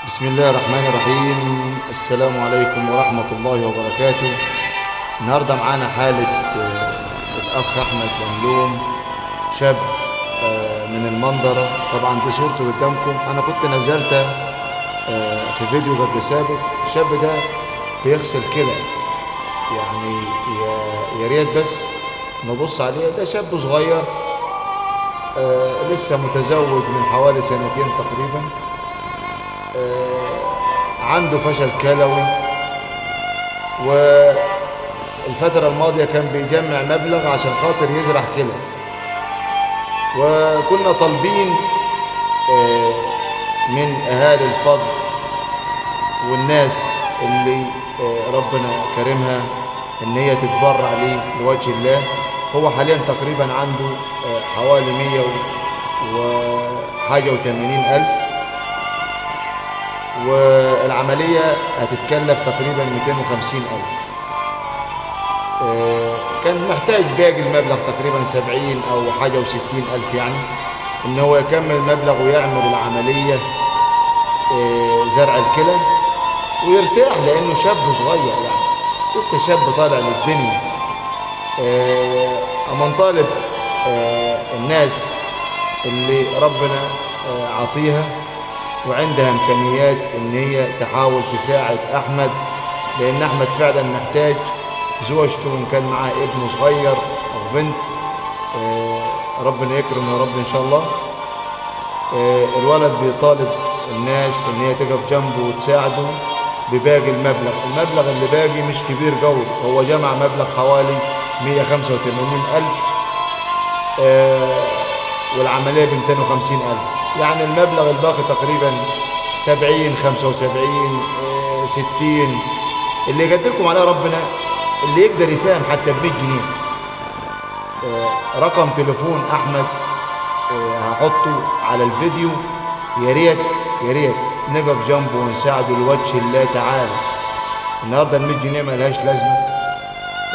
بسم الله الرحمن الرحيم. السلام عليكم ورحمة الله وبركاته. النهاردة معانا حالة الأخ أحمد لملوم، شاب من المنظرة. طبعا دي صورته قدامكم، أنا كنت نزلت في فيديو قبل سابق. الشاب ده بيغسل كلى، يعني يا ريت بس نبص عليه. ده شاب صغير لسه متزوج من حوالي سنتين تقريبا. عنده فشل كلوي، والفترة الماضية كان بيجمع مبلغ عشان خاطر يزرع كلى، وكنا طالبين من أهالي الفضل والناس اللي ربنا كرمها إن هي تتبرع ليه لوجه الله. هو حاليا تقريبا عنده حوالي 180 ألف، والعملية هتتكلف تقريبا 250 ألف. كان محتاج باقي المبلغ تقريبا 70 أو حاجة و60 ألف، يعني إن هو يكمل المبلغ ويعمل العملية زرع الكلى ويرتاح، لأنه شاب صغير، يعني لسه شاب طالع للدنيا. أما طالب الناس اللي ربنا عطيها وعندها إمكانيات إن هي تحاول تساعد أحمد، لأن أحمد فعلا محتاج. زوجته إن كان معاه ابن صغير أو بنت، ربنا يكرم يا رب إن شاء الله. الولد بيطالب الناس إن هي تقف جنبه وتساعده بباقي المبلغ اللي باقي مش كبير قوي. هو جمع مبلغ حوالي 185 ألف، والعملية ب 250 ألف، يعني المبلغ الباقي تقريبا 70 75 60. اللي يقدركم عليه ربنا، اللي يقدر يساهم حتى ب 100 جنيه. رقم تليفون أحمد هحطه على الفيديو. يا ريت يا ريت نقف جنبه ونساعده لوجه الله تعالى. النهارده ال 100 جنيه ما لهاش لازمة.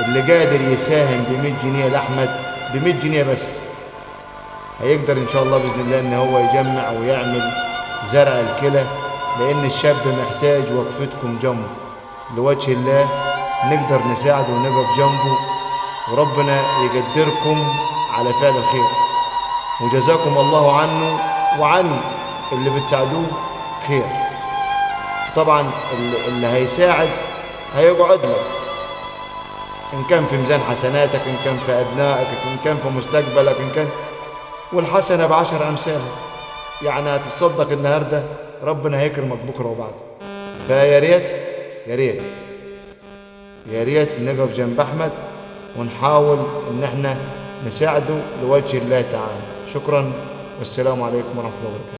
اللي قادر يساهم ب 100 جنيه لأحمد، ب 100 جنيه بس، هيقدر ان شاء الله باذن الله ان هو يجمع ويعمل زرع الكلى، لان الشاب محتاج وقفتكم جنبه لوجه الله. نقدر نساعده ونقف جنبه، وربنا يقدركم على فعل الخير، وجزاكم الله عنه وعن اللي بتساعدوه خير. طبعا اللي هيساعد هيقعد لك، ان كان في ميزان حسناتك، ان كان في ابنائك، ان كان في مستقبلك، ان كان، والحسنة ب10 أمثالها. يعني هتتصدق النهاردة، ربنا هيكرمك بكرة وبعده. فيا ريت يا ريت يا ريت نقف جنب أحمد ونحاول إن احنا نساعده لوجه الله تعالى. شكرا، والسلام عليكم ورحمة الله وبركاته.